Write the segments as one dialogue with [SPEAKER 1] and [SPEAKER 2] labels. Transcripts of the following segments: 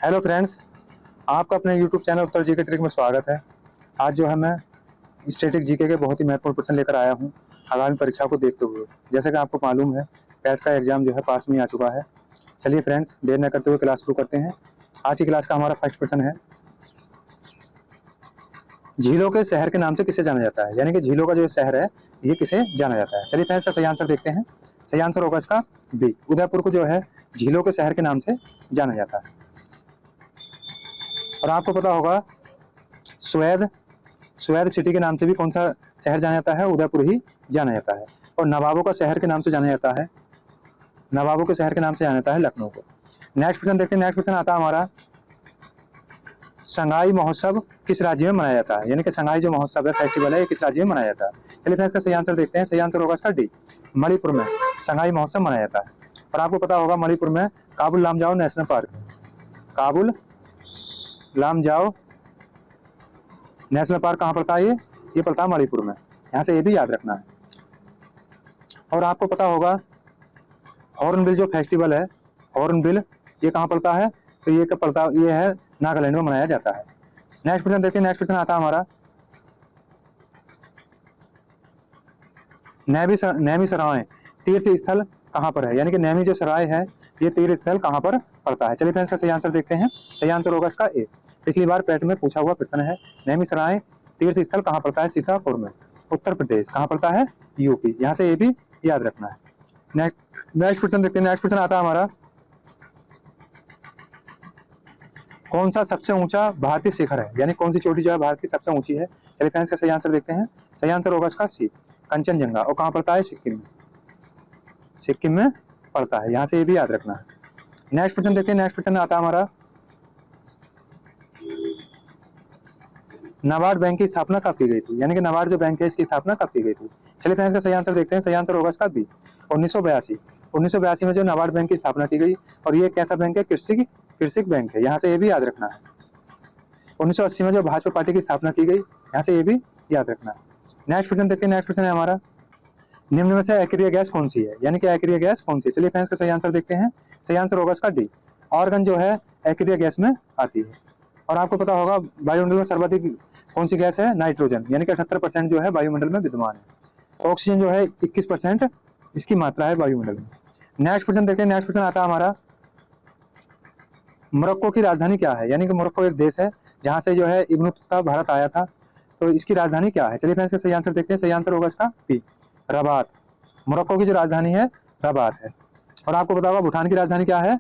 [SPEAKER 1] Hello friends, आपका अपने YouTube channel उत्तर GK trick में स्वागत है। आज जो है मैं स्टैटिक जीके के बहुत ही महत्वपूर्ण प्रश्न लेकर आया हूं आगामी परीक्षा को देखते हुए। जैसे कि आपको मालूम है, पैट का एग्जाम जो है पास में आ चुका है। चलिए फ्रेंड्स, देर न करते हुए क्लास शुरू करते हैं। आज की क्लास का हमारा फर्स्ट प्रश्न है, झीलों के शहर के नाम से किसे जाना जाता है? यानी कि झीलों का जो शहर है ये किसे जाना जाता है? चलिए फ्रेंड्स, का सही आंसर देखते हैं। सही आंसर होगा इसका बी, उदयपुर को जो है झीलों के शहर के नाम से जाना जाता है। और आपको पता होगा स्वेद सिटी के नाम से भी कौन सा शहर जाना जाता है? उदयपुर ही जाना जाता है। और नवाबों का शहर के नाम से जाना जाता है, नवाबों के शहर के नाम से जाना जाता है लखनऊ को। नेक्स्ट क्वेश्चन देखते हैं। नेक्स्ट क्वेश्चन आता है हमारा, संगाई महोत्सव किस राज्य में मनाया जाता है? यानी कि संगाई जो महोत्सव है, फेस्टिवल है, ये किस राज्य में मनाया जाता है? चलिए फ्रेंड्स, का सही आंसर देखते हैं। सही आंसर होगा इसका डी, मणिपुर में संगाई महोत्सव मनाया जाता है। और आपको पता होगा मणिपुर में Kabul Lamjao national park, Kabul Lamjao national park कहाँ पड़ता है? ये पड़ता है मणिपुर में। यहाँ से ये भी याद रखना है। और आपको पता होगा हॉर्नबिल जो फेस्टिवल है, हॉर्नबिल ये कहाँ पड़ता है? तो ये है नागालैंड में मनाया जाता है। नेक्स्ट क्वेश्चन देखते हैं। नेक्स्ट क्वेश्चन आता है हमारा, नैमी सराय तीर्थ स्थल कहाँ पर है? यानी कि नैमी जो सराय है ये तीर्थ स्थल कहाँ पर पड़ता है? चलिए फ्रेंड्स, का सही आंसर देखते हैं। सही आंसर होगा इसका ए, पिछली बार पैट में पूछा हुआ प्रश्न है। नैमी सराय तीर्थ स्थल कहाँ पड़ता है? सीतापुर में, उत्तर प्रदेश। कहाँ पड़ता है? यूपी। यहाँ से ये भी याद रखना है। नेक्स्ट क्वेश्चन देखते हैं। नेक्स्ट क्वेश्चन आता है हमारा, कौन सा सबसे ऊंचा भारतीय शिखर है? यानी कौन सी चोटी जो है भारत की सबसे ऊंची है? चलिए फ्रेंड्स, का सही आंसर देखते हैं। सही आंसर होगा इसका सी, कंचनजंगा। और कहाँ पड़ता है? सिक्किम में, सिक्किम में पड़ता है। यहाँ से ये भी याद रखना है। नेक्स्ट क्वेश्चन देखते हैं। नेक्स्ट क्वेश्चन आता है हमारा, नाबार्ड बैंक की स्थापना कब की गई थी? यानी कि नाबार्ड जो बैंक है इसकी स्थापना कब की गई थी? चलिए फ्रेंड्स, का सही आंसर देखते हैं। सही आंसर होगा इसका बी, 1982 में जो नाबार्ड बैंक की स्थापना की गई। और ये कैसा बैंक है? कृषि बैंक है। यहाँ से ये भी याद रखना है। 1980 में जो भाजपा पार्टी की स्थापना की गई, यहाँ से ये भी याद रखना है। नेक्स्ट क्वेश्चन देखते हैं। नेक्स्ट क्वेश्चन है हमारा, निम्न में से अक्रिय गैस कौन सी है? यानी कि अक्रिय गैस कौन सी है? चलिए फ्रेंड्स, का सही आंसर देखते हैं। सही आंसर होगा इसका डी, ऑर्गन जो है अक्रिय गैस में आती है। और आपको पता होगा वायुमंडल में सर्वाधिक कौन सी गैस है? नाइट्रोजन, यानी कि 78% जो है वायुमंडल में विद्यमान है। ऑक्सीजन जो है 21% इसकी मात्रा है वायुमंडल में। नेक्स्ट क्वेश्चन देखते हैं। नेक्स्ट क्वेश्चन आता है हमारा, मोरक्को की राजधानी क्या है? यानी कि मोरक्को एक देश है जहाँ से जो है इब्न बतूता भारत आया था, तो इसकी राजधानी क्या है? चलिए फ्रेंड्स, सही आंसर देखते हैं। सही आंसर होगा इसका बी, रबात। मोरक्को की जो राजधानी है रबात है। और आपको पता होगा भूटान की राजधानी क्या है?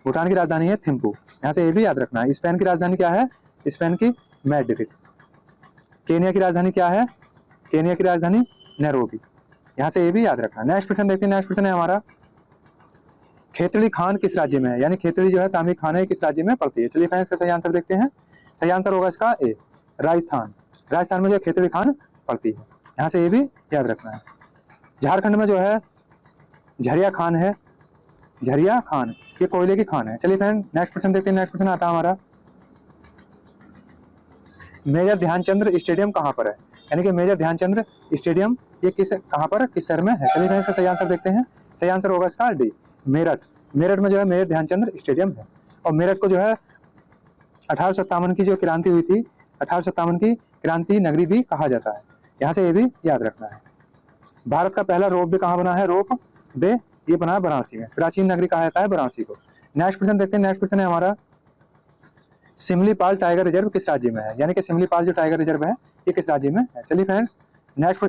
[SPEAKER 1] भूटान की राजधानी है थिम्पू। यहाँ से ये भी याद रखना है। स्पेन की राजधानी क्या है? स्पेन की मैड्रिड। केनिया की राजधानी क्या है? केनिया की राजधानी नैरोबी। यहाँ से ये भी याद रखना है। नेक्स्ट क्वेश्चन देखते हैं। नेक्स्ट क्वेश्चन है हमारा, खेतड़ी खान किस राज्य में है? यानी खेतड़ी जो है तामीर खान है किस राज्य में पड़ती है? चलिए फ्रेंड्स, सही आंसर देखते हैं। सही आंसर होगा इसका ए, राजस्थान। राजस्थान में जो खेतड़ी खान पड़ती है। यहाँ से ये भी याद रखना है। झारखंड में जो है झरिया खान है, झरिया खान ये कोयले की खान है। चलिए फ्रेंड, नेक्स्ट क्वेश्चन देखते हैं। नेक्स्ट क्वेश्चन आता है हमारा, मेजर ध्यानचंद स्टेडियम कहाँ पर है? यानी कि मेजर ध्यानचंद स्टेडियम ये कहाँ पर, किस शहर में है? चलिए फ्रेंड्स, सही आंसर देखते हैं। सही आंसर होगा इसका डी, मेरठ। मेरठ में जो है मेजर ध्यानचंद स्टेडियम है। और मेरठ को जो है 1857 की जो क्रांति हुई थी, 1857 की क्रांति नगरी भी कहा जाता है। यहाँ से ये भी याद रखना है। भारत का पहला रोप वे कहाँ बना है? रोप वे ये बना है वाराणसी में। प्राचीन नगरी कहा जाता है वाराणसी को। नेक्स्ट क्वेश्चन देखते हैं। नेक्स्ट क्वेश्चन है हमारा, सिमलीपाल टाइगर रिजर्व किस राज्य में है? यानी कि सिमलीपाल जो टाइगर रिजर्व है ये किस राज्य में है? चलिए फ्रेंड्स, नेक्स्ट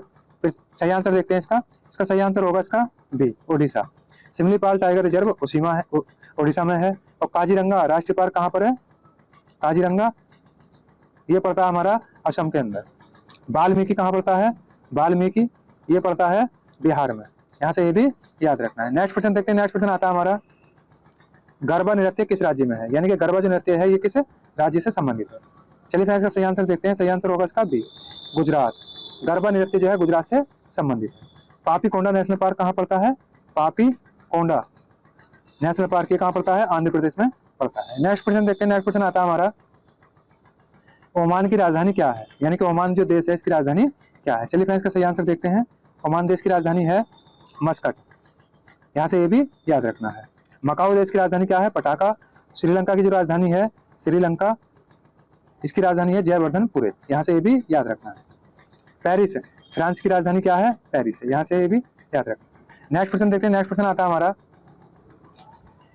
[SPEAKER 1] सही आंसर देखते हैं। इसका सही आंसर होगा इसका B, Odisha. Similipal tiger reserve Odisha में है। और काजीरंगा राष्ट्रीय पार्क कहाँ पर है? काजीरंगा ये पड़ता है हमारा असम के अंदर। वाल्मीकि कहाँ पड़ता है? वाल्मीकि ये पड़ता है बिहार में। यहाँ से ये भी याद रखना है। नेक्स्ट क्वेश्चन देखते हैं। नेक्स्ट क्वेश्चन आता है हमारा, गरबा नृत्य किस राज्य में है? यानी कि गरबा जो नृत्य है ये किस राज्य से संबंधित है? चलिए फ्रेंड्स, इसका सही आंसर देखते हैं। सही आंसर होगा इसका बी, गुजरात। गरबा नृत्य जो है गुजरात से संबंधित है। पापी कोंडा नेशनल पार्क कहाँ पड़ता है? पापी कोंडा नेशनल पार्क ये कहाँ पड़ता है? आंध्र प्रदेश में पड़ता है। नेक्स्ट क्वेश्चन देखते हैं। नेक्स्ट क्वेश्चन आता है हमारा, ओमान की राजधानी क्या है? यानी कि ओमान जो देश है इसकी राजधानी क्या है? चलिए फ्रेंड्स, इसका सही आंसर देखते हैं। ओमान देश की राजधानी है मस्कट। यहाँ से ये भी याद रखना है। मकाओ देश की राजधानी क्या है? पटाका। श्रीलंका की जो राजधानी है श्रीलंका, इसकी राजधानी है जयवर्धनपुरे, यहाँ से ये भी याद रखना है। पेरिस, फ्रांस की राजधानी क्या है? पेरिस है, यहाँ से ये भी याद रखना। नेक्स्ट क्वेश्चन देखते हैं। नेक्स्ट क्वेश्चन आता है हमारा,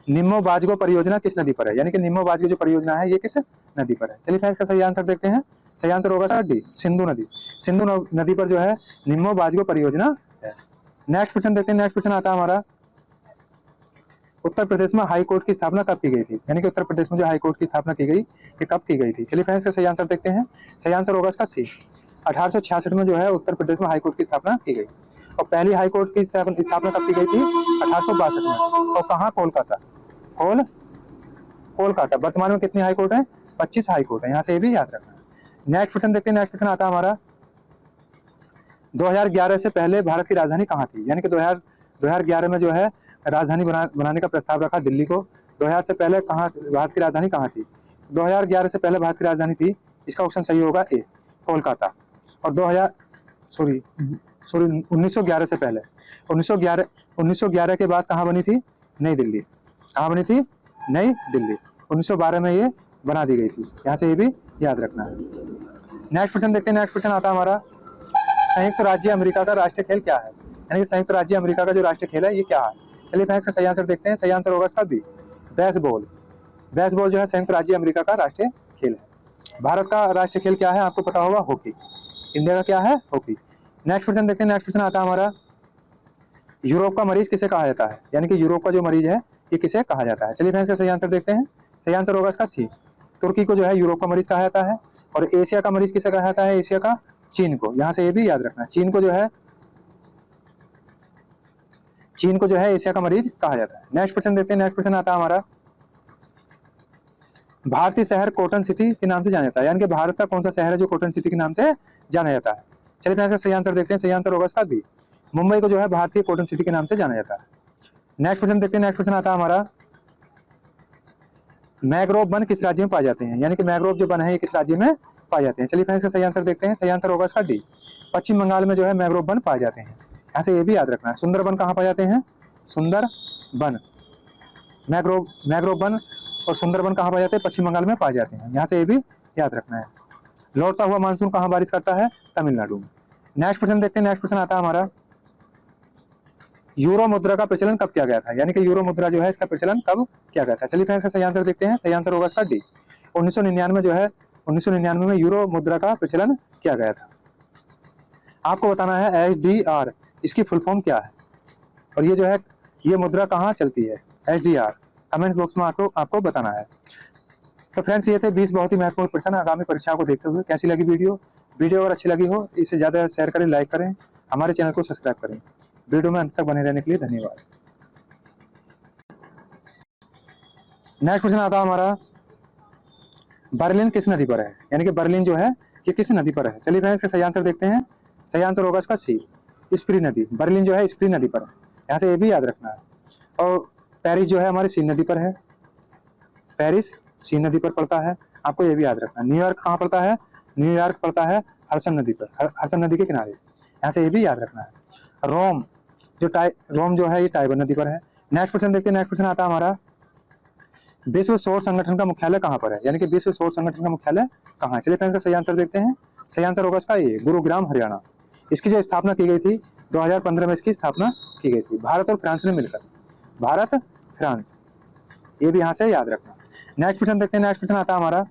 [SPEAKER 1] निम्नो बाजगो परियोजना किस नदी पर है? यानी कि निम्नो बाजगो जो परियोजना है ये किस नदी पर है? चलिए फ्रेंड्स इसका सही आंसर देखते हैं। सही आंसर होगा डी, सिंधु नदी। सिंधु नदी पर जो है निम्नो बाजगो परियोजना है। नेक्स्ट क्वेश्चन देखते हैं। नेक्स्ट क्वेश्चन आता है हमारा, उत्तर प्रदेश में हाई कोर्ट की स्थापना कब की गई थी? यानी कि उत्तर प्रदेश में जो हाई कोर्ट की स्थापना की गई ये कब की गई थी? चलिए फ्रेंड्स इसका सही आंसर देखते हैं। सही आंसर होगा इसका सी, 1866 में जो है उत्तर प्रदेश में हाई कोर्ट की स्थापना की गई। और पहली हाई कोर्ट की स्थापना कब की गई थी? 1862 में। और कहाँ? कोलकाता। कोलकाता। वर्तमान में कितनी हाई कोर्ट है? 25 हाई कोर्ट है, यहाँ से ये भी याद रखना है। नेक्स्ट क्वेश्चन देखते हैं। नेक्स्ट क्वेश्चन आता है हमारा, 2011 से पहले भारत की राजधानी कहाँ थी? यानी कि 2011 में जो है राजधानी बनाने का प्रस्ताव रखा दिल्ली को। 2000 से पहले कहाँ भारत की राजधानी कहाँ थी? 2011 से पहले भारत की राजधानी थी, इसका ऑप्शन सही होगा ए, कोलकाता। और 1911 से पहले 1911 के बाद कहाँ बनी थी? नई दिल्ली। कहाँ बनी थी? नई दिल्ली। 1912 में ये बना दी गई थी, यहाँ से ये भी याद रखना है। नेक्स्ट क्वेश्चन देखते हैं। नेक्स्ट क्वेश्चन आता है हमारा, संयुक्त राज्य अमेरिका का राष्ट्रीय खेल क्या है? यानी कि संयुक्त राज्य अमेरिका का जो राष्ट्रीय खेल है ये क्या है? चलिए फ्रेंड्स इसका सही आंसर देखते हैं। सही आंसर होगा इसका बी, बेसबॉल। बेसबॉल जो है संयुक्त राज्य अमेरिका का राष्ट्रीय खेल है। भारत का राष्ट्रीय खेल क्या है? आपको पता होगा, हॉकी। इंडिया का क्या है? हॉकी। नेक्स्ट क्वेश्चन देखते हैं। नेक्स्ट क्वेश्चन आता है हमारा, यूरोप का मरीज किसे कहा जाता है? यानी कि यूरोप का जो मरीज है ये किसे कहा जाता है? चलिए फ्रेंड्स इसका सही आंसर देखते हैं। सही आंसर होगा इसका सी, तुर्की को जो है यूरोप का मरीज कहा जाता है। और एशिया का मरीज किसे कहा जाता है? एशिया का चीन को, यहाँ से ये भी याद रखना है। चीन को जो है एशिया का मरीज कहा जाता है। नेक्स्ट क्वेश्चन देखते हैं। नेक्स्ट क्वेश्चन आता है हमारा, भारतीय शहर कॉटन सिटी के नाम से जाना जाता है। यानी कि भारत का कौन सा शहर है जो कॉटन सिटी के नाम से जाना जाता है? चलिए फ्रेंड्स सही आंसर देखते हैं। सही आंसर होगा इसका बी, मुंबई को जो है भारतीय कॉटन सिटी के नाम से जाना जाता है। नेक्स्ट क्वेश्चन देखते हैं। नेक्स्ट क्वेश्चन आता है हमारा, मैंग्रोव वन किस राज्य में पाए जाते हैं? यानी कि मैंग्रोव जो वन है ये किस राज्य में पाए जाते हैं? चलिए फ्रेंड्स सही आंसर देखते हैं। सही आंसर होगा इसका डी, पश्चिम बंगाल में जो है मैंग्रोव वन पाए जाते हैं, यहाँ से ये भी याद रखना है। सुंदरबन कहाँ पाए जाते हैं? सुंदरबन। मैंग्रोव वन और सुंदरबन कहाँ पाए जाते हैं? पश्चिम बंगाल में पाए जाते हैं, यहाँ से ये भी याद रखना है। लौटता हुआ मानसून कहाँ बारिश करता है? तमिलनाडु में। नेक्स्ट क्वेश्चन देखते हैं। नेक्स्ट क्वेश्चन आता है हमारा, यूरो मुद्रा का प्रचलन कब किया गया था? यानी कि यूरो मुद्रा जो है इसका प्रचलन कब किया गया था? चलिए फ्रेंड्स सही आंसर देखते हैं। सही आंसर होगा इसका डी, 1999 जो है 1999 में यूरो मुद्रा का प्रचलन किया गया था। आपको बताना है SDR इसकी फुल फॉर्म क्या है, और ये जो है ये मुद्रा कहाँ चलती है? SDR कमेंट बॉक्स में आपको बताना है। तो फ्रेंड्स ये थे 20 बहुत ही महत्वपूर्ण प्रश्न आगामी परीक्षा को देखते हुए। कैसी लगी वीडियो अगर अच्छी लगी हो इसे ज़्यादा शेयर करें, लाइक करें, हमारे चैनल को सब्सक्राइब करें। वीडियो में अंत तक बने रहने के लिए धन्यवाद। नेक्स्ट क्वेश्चन आता है हमारा, बर्लिन किस नदी पर है? यानी कि बर्लिन जो है ये किस नदी पर है? चलिए फ्रेंड्स इसका सही आंसर देखते हैं। सही आंसर होगा इसका सी, स्प्री नदी। बर्लिन जो है स्प्री नदी पर है, यहाँ से ये भी याद रखना है। और पेरिस जो है हमारी सीन नदी पर है, पेरिस सीन नदी पर पड़ता है, आपको ये भी याद रखना है। न्यूयॉर्क कहाँ पड़ता है? न्यूयॉर्क पड़ता है हडसन नदी पर, हडसन नदी के किनारे, यहाँ से ये भी याद रखना है। रोम जो है ये टाइबर नदी पर है। नेक्स्ट क्वेश्चन देखते हैं। नेक्स्ट क्वेश्चन आता है हमारा, विश्व सौर संगठन का मुख्यालय कहाँ पर है? यानी कि विश्व सौर संगठन का मुख्यालय कहाँ है? चलिए फ्रेंड्स का सही आंसर देखते हैं। सही आंसर होगा इसका ये, गुरुग्राम हरियाणा। इसकी जो स्थापना की गई थी 2015 में इसकी स्थापना की गई थी, भारत और फ्रांस ने मिलकर। भारत फ्रांस, ये भी यहाँ से याद रखना। नेक्स्ट क्वेश्चन देखते हैं। नेक्स्ट क्वेश्चन आता है हमारा,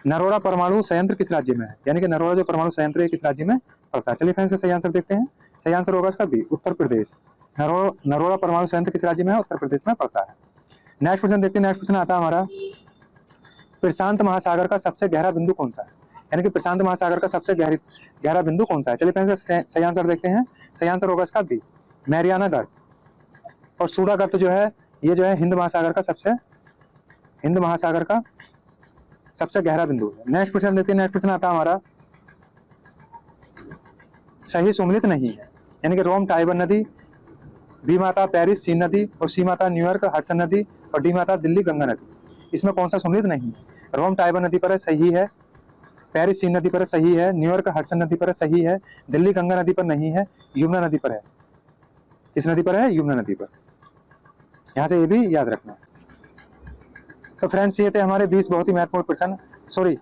[SPEAKER 1] नरोड़ा परमाणु संयंत्र किस राज्य में है? यानी कि नरोड़ा जो परमाणु संयंत्र है किस राज्य में पड़ता है? चलिए फ्रेंड्स सही आंसर देखते हैं। सही आंसर होगा इसका बी, उत्तर प्रदेश। नरोड़ा परमाणु संयंत्र किस राज्य में है? उत्तर प्रदेश में पड़ता है। नेक्स्ट क्वेश्चन देखते हैं। नेक्स्ट क्वेश्चन आता है हमारा, प्रशांत महासागर का सबसे गहरा बिंदु कौन सा है? यानी कि प्रशांत महासागर का सबसे गहरा बिंदु कौन सा है? चलिए फ्रेंड्स सही आंसर देखते हैं। सही आंसर होगा इसका बी, मैरियाना गर्त। और सूडा गर्त जो है ये जो है हिंद महासागर का सबसे गहरा बिंदु है। नेक्स्ट क्वेश्चन देखते हैं। नेक्स्ट क्वेश्चन आता है हमारा, सही सुमिलित नहीं है। यानी कि रोम टाइबर नदी, बी माता पेरिस सीन नदी, और सी माता न्यूयॉर्क हडसन नदी, और डी माता दिल्ली गंगा नदी, इसमें कौन सा सुमिलित नहीं है? रोम टाइबर नदी पर है, सही है। पेरिस सीन नदी पर सही है। न्यूयॉर्क हडसन नदी पर सही है। दिल्ली गंगा नदी पर नहीं है, यमुना नदी पर है। किस नदी पर है? यमुना नदी पर। यहाँ से ये भी याद रखना। तो फ्रेंड्स ये थे हमारे 20 बहुत ही महत्वपूर्ण प्रश्न, सॉरी